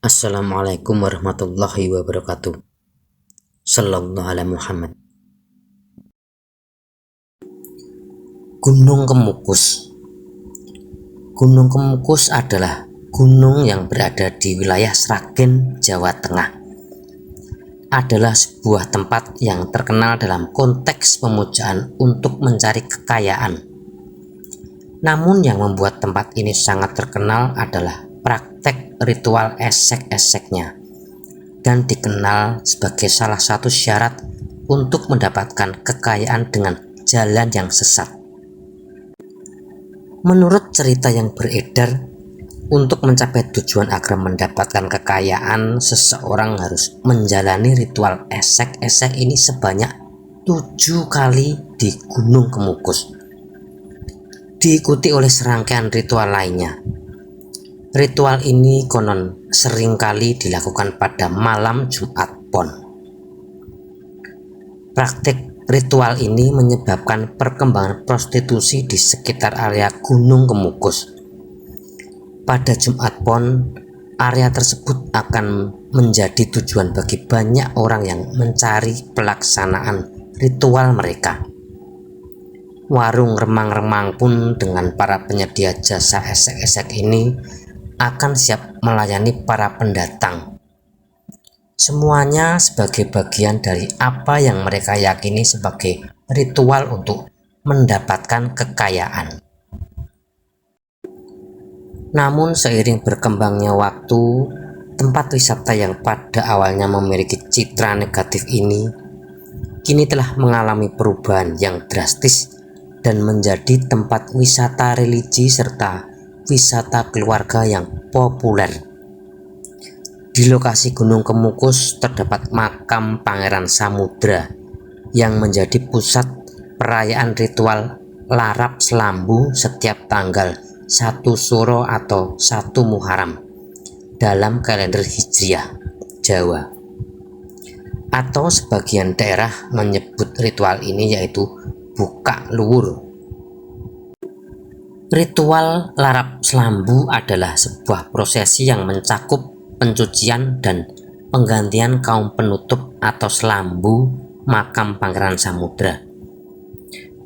Assalamualaikum warahmatullahi wabarakatuh. Sallallahu alaihi Muhammad. Gunung Kemukus. Gunung Kemukus adalah gunung yang berada di wilayah Sragen, Jawa Tengah. Adalah sebuah tempat yang terkenal dalam konteks pemujaan untuk mencari kekayaan. Namun yang membuat tempat ini sangat terkenal adalah praktek ritual esek-eseknya, dan dikenal sebagai salah satu syarat untuk mendapatkan kekayaan dengan jalan yang sesat. Menurut cerita yang beredar, untuk mencapai tujuan agar mendapatkan kekayaan, seseorang harus menjalani ritual esek-esek ini sebanyak 7 kali di Gunung Kemukus, diikuti oleh serangkaian ritual lainnya. Ritual ini konon seringkali dilakukan pada malam Jumat Pon. Praktik ritual ini menyebabkan perkembangan prostitusi di sekitar area Gunung Kemukus. Pada Jumat Pon, area tersebut akan menjadi tujuan bagi banyak orang yang mencari pelaksanaan ritual mereka. Warung remang-remang pun dengan para penyedia jasa esek-esek ini akan siap melayani para pendatang. Semuanya sebagai bagian dari apa yang mereka yakini sebagai ritual untuk mendapatkan kekayaan. Namun seiring berkembangnya waktu, tempat wisata yang pada awalnya memiliki citra negatif ini kini telah mengalami perubahan yang drastis dan menjadi tempat wisata religi serta wisata keluarga yang populer. Di lokasi Gunung Kemukus terdapat makam Pangeran Samudra yang menjadi pusat perayaan ritual Larap Selambu setiap tanggal 1 Suro atau 1 Muharram dalam kalender Hijriah Jawa. Atau sebagian daerah menyebut ritual ini yaitu Buka Luwur. Ritual Larap Selambu adalah sebuah prosesi yang mencakup pencucian dan penggantian kaum penutup atau selambu makam Pangeran Samudra.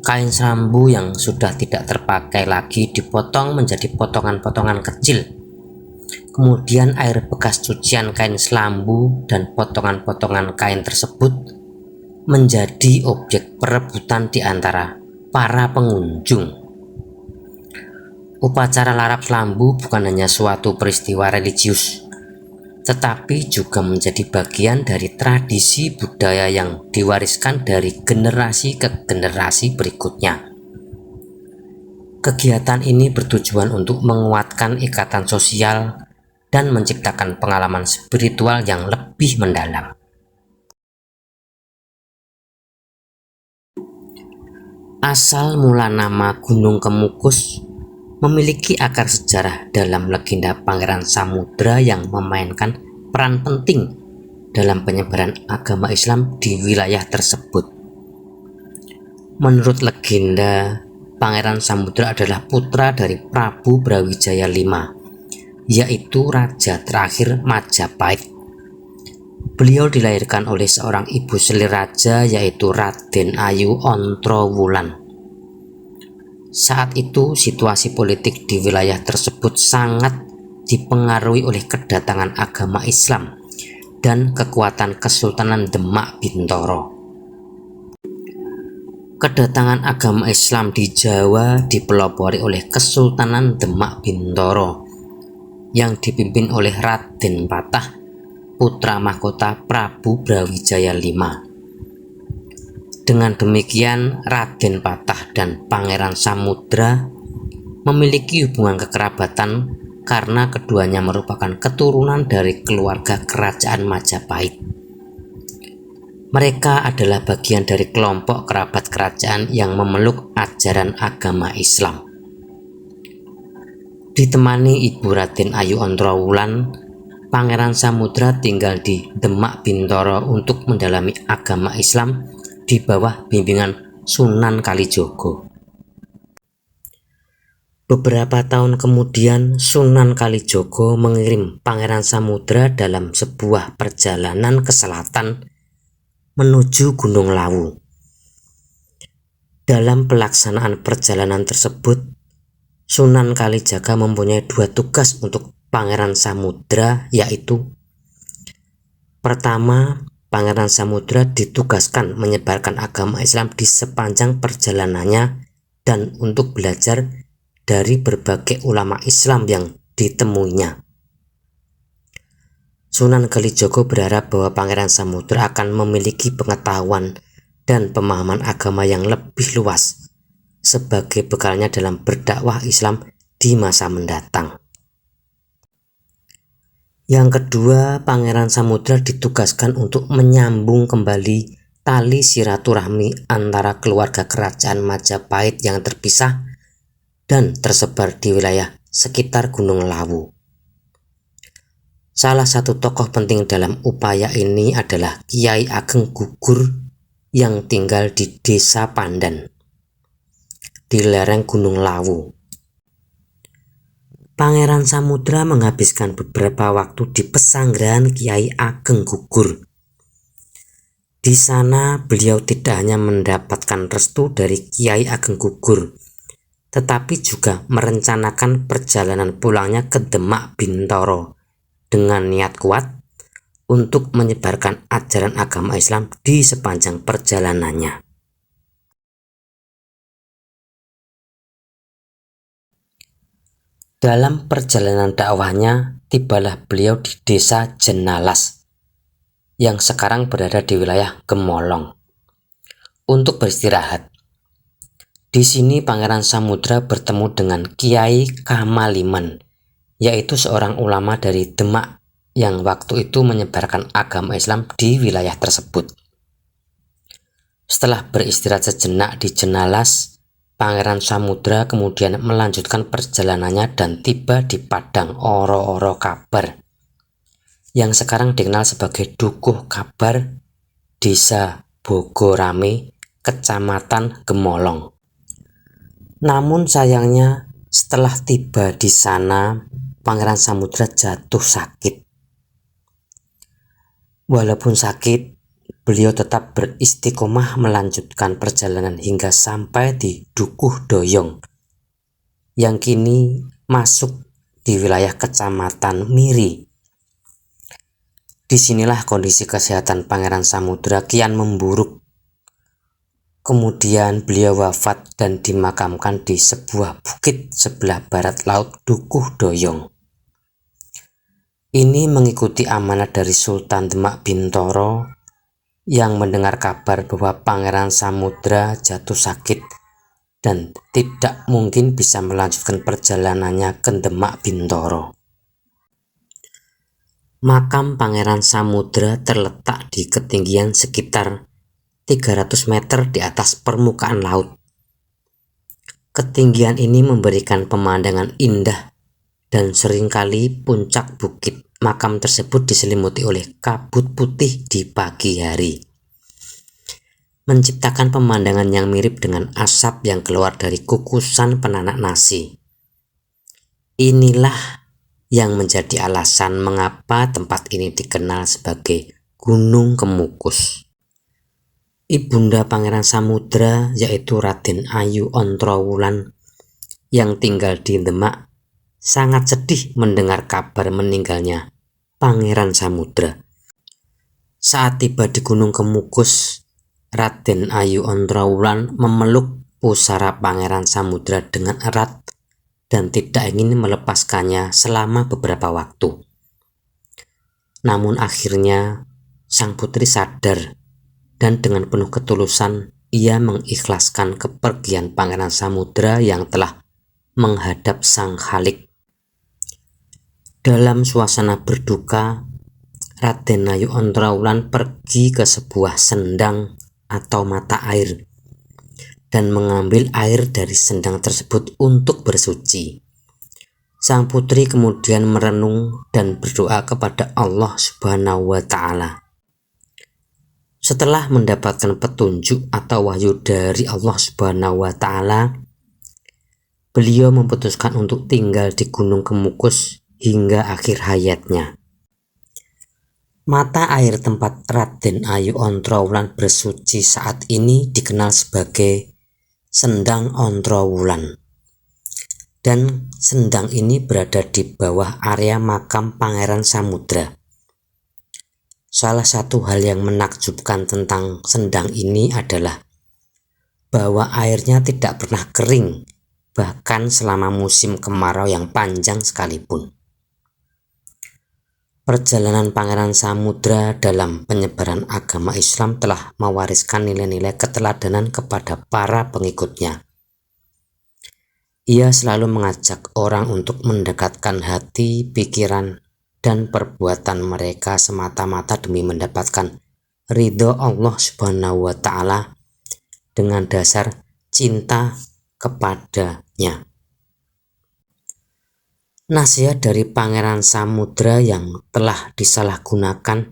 Kain selambu yang sudah tidak terpakai lagi dipotong menjadi potongan-potongan kecil. Kemudian air bekas cucian kain selambu dan potongan-potongan kain tersebut menjadi objek perebutan di antara para pengunjung. Upacara Larap Selambu bukan hanya suatu peristiwa religius, tetapi juga menjadi bagian dari tradisi budaya yang diwariskan dari generasi ke generasi berikutnya. Kegiatan ini bertujuan untuk menguatkan ikatan sosial dan menciptakan pengalaman spiritual yang lebih mendalam. Asal mula nama Gunung Kemukus memiliki akar sejarah dalam legenda Pangeran Samudra yang memainkan peran penting dalam penyebaran agama Islam di wilayah tersebut. Menurut legenda, Pangeran Samudra adalah putra dari Prabu Brawijaya V, yaitu raja terakhir Majapahit. Beliau dilahirkan oleh seorang ibu selir raja yaitu Raden Ayu Ontrowulan. Saat itu situasi politik di wilayah tersebut sangat dipengaruhi oleh kedatangan agama Islam dan kekuatan Kesultanan Demak Bintoro. Kedatangan agama Islam di Jawa dipelopori oleh Kesultanan Demak Bintoro yang dipimpin oleh Raden Patah, putra mahkota Prabu Brawijaya V. Dengan demikian, Raden Patah dan Pangeran Samudra memiliki hubungan kekerabatan karena keduanya merupakan keturunan dari keluarga kerajaan Majapahit. Mereka adalah bagian dari kelompok kerabat kerajaan yang memeluk ajaran agama Islam. Ditemani ibu Raden Ayu Ontrowulan, Pangeran Samudra tinggal di Demak Bintoro untuk mendalami agama Islam di bawah bimbingan Sunan Kalijogo. Beberapa tahun kemudian, Sunan Kalijogo mengirim Pangeran Samudra dalam sebuah perjalanan ke selatan menuju Gunung Lawu. Dalam pelaksanaan perjalanan tersebut, Sunan Kalijaga mempunyai dua tugas untuk Pangeran Samudra, yaitu: pertama, Pangeran Samudra ditugaskan menyebarkan agama Islam di sepanjang perjalanannya dan untuk belajar dari berbagai ulama Islam yang ditemuinya. Sunan Kalijogo berharap bahwa Pangeran Samudra akan memiliki pengetahuan dan pemahaman agama yang lebih luas sebagai bekalnya dalam berdakwah Islam di masa mendatang. Yang kedua, Pangeran Samudra ditugaskan untuk menyambung kembali tali silaturahmi antara keluarga kerajaan Majapahit yang terpisah dan tersebar di wilayah sekitar Gunung Lawu. Salah satu tokoh penting dalam upaya ini adalah Kiai Ageng Gugur yang tinggal di Desa Pandan, di lereng Gunung Lawu. Pangeran Samudra menghabiskan beberapa waktu di pesanggrahan Kiai Ageng Gugur. Di sana beliau tidak hanya mendapatkan restu dari Kiai Ageng Gugur, tetapi juga merencanakan perjalanan pulangnya ke Demak Bintoro dengan niat kuat untuk menyebarkan ajaran agama Islam di sepanjang perjalanannya. Dalam perjalanan dakwahnya, tibalah beliau di Desa Jenalas yang sekarang berada di wilayah Gemolong untuk beristirahat. Di sini Pangeran Samudra bertemu dengan Kiai Kamaliman, yaitu seorang ulama dari Demak yang waktu itu menyebarkan agama Islam di wilayah tersebut. Setelah beristirahat sejenak di Jenalas, Pangeran Samudra kemudian melanjutkan perjalanannya dan tiba di Padang Oro-Oro Kabar, yang sekarang dikenal sebagai Dukuh Kabar, Desa Bogorame, Kecamatan Gemolong. Namun sayangnya, setelah tiba di sana, Pangeran Samudra jatuh sakit. Walaupun sakit, beliau tetap beristiqomah melanjutkan perjalanan hingga sampai di Dukuh Doyong, yang kini masuk di wilayah Kecamatan Miri. Disinilah kondisi kesehatan Pangeran Samudra kian memburuk. Kemudian beliau wafat dan dimakamkan di sebuah bukit sebelah barat laut Dukuh Doyong. Ini mengikuti amanat dari Sultan Demak Bintoro yang mendengar kabar bahwa Pangeran Samudra jatuh sakit dan tidak mungkin bisa melanjutkan perjalanannya ke Demak Bintoro. Makam Pangeran Samudra terletak di ketinggian sekitar 300 meter di atas permukaan laut. Ketinggian ini memberikan pemandangan indah dan seringkali puncak bukit makam tersebut diselimuti oleh kabut putih di pagi hari, menciptakan pemandangan yang mirip dengan asap yang keluar dari kukusan penanak nasi. Inilah yang menjadi alasan mengapa tempat ini dikenal sebagai Gunung Kemukus. Ibunda Pangeran Samudra, yaitu Raden Ayu Ontrowulan yang tinggal di Demak, sangat sedih mendengar kabar meninggalnya Pangeran Samudra. Saat tiba di Gunung Kemukus, Raden Ayu Ontrowulan memeluk pusara Pangeran Samudra dengan erat dan tidak ingin melepaskannya selama beberapa waktu. Namun akhirnya sang putri sadar dan dengan penuh ketulusan ia mengikhlaskan kepergian Pangeran Samudra yang telah menghadap Sang Khalik. Dalam suasana berduka, Raden Ayu Ontrowulan pergi ke sebuah sendang atau mata air dan mengambil air dari sendang tersebut untuk bersuci. Sang putri kemudian merenung dan berdoa kepada Allah Subhanahu wa Ta'ala. Setelah mendapatkan petunjuk atau wahyu dari Allah Subhanahu wa Ta'ala, beliau memutuskan untuk tinggal di Gunung Kemukus hingga akhir hayatnya. Mata air tempat Raden Ayu Ontrowulan bersuci saat ini dikenal sebagai Sendang Ontrowulan. Dan sendang ini berada di bawah area makam Pangeran Samudra. Salah satu hal yang menakjubkan tentang sendang ini adalah bahwa airnya tidak pernah kering, bahkan selama musim kemarau yang panjang sekalipun. Perjalanan Pangeran Samudra dalam penyebaran agama Islam telah mewariskan nilai-nilai keteladanan kepada para pengikutnya. Ia selalu mengajak orang untuk mendekatkan hati, pikiran, dan perbuatan mereka semata-mata demi mendapatkan ridho Allah Subhanahu wa Ta'ala dengan dasar cinta kepadanya. Nasihat dari Pangeran Samudra yang telah disalahgunakan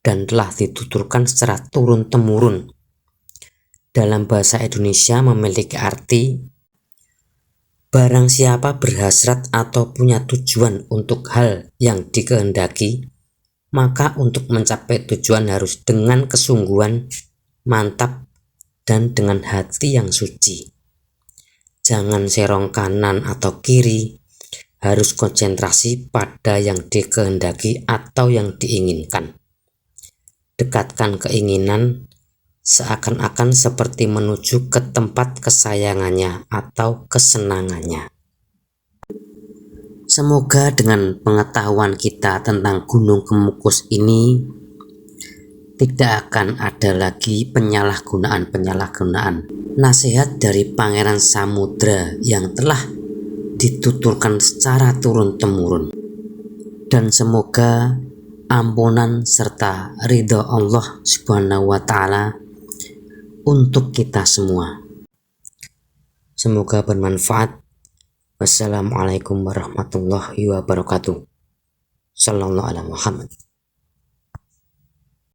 dan telah dituturkan secara turun-temurun dalam bahasa Indonesia memiliki arti: barang siapa berhasrat atau punya tujuan untuk hal yang dikehendaki, maka untuk mencapai tujuan harus dengan kesungguhan, mantap, dan dengan hati yang suci. Jangan serong kanan atau kiri, harus konsentrasi pada yang dikehendaki atau yang diinginkan. Dekatkan keinginan seakan-akan seperti menuju ke tempat kesayangannya atau kesenangannya. Semoga dengan pengetahuan kita tentang Gunung Kemukus ini tidak akan ada lagi penyalahgunaan nasihat dari Pangeran Samudra yang telah dituturkan secara turun-temurun. Dan semoga ampunan serta ridho Allah Subhanahu wa Ta'ala untuk kita semua. Semoga bermanfaat. Wassalamualaikum warahmatullahi wabarakatuh. Sallallahu alaihi Muhammad.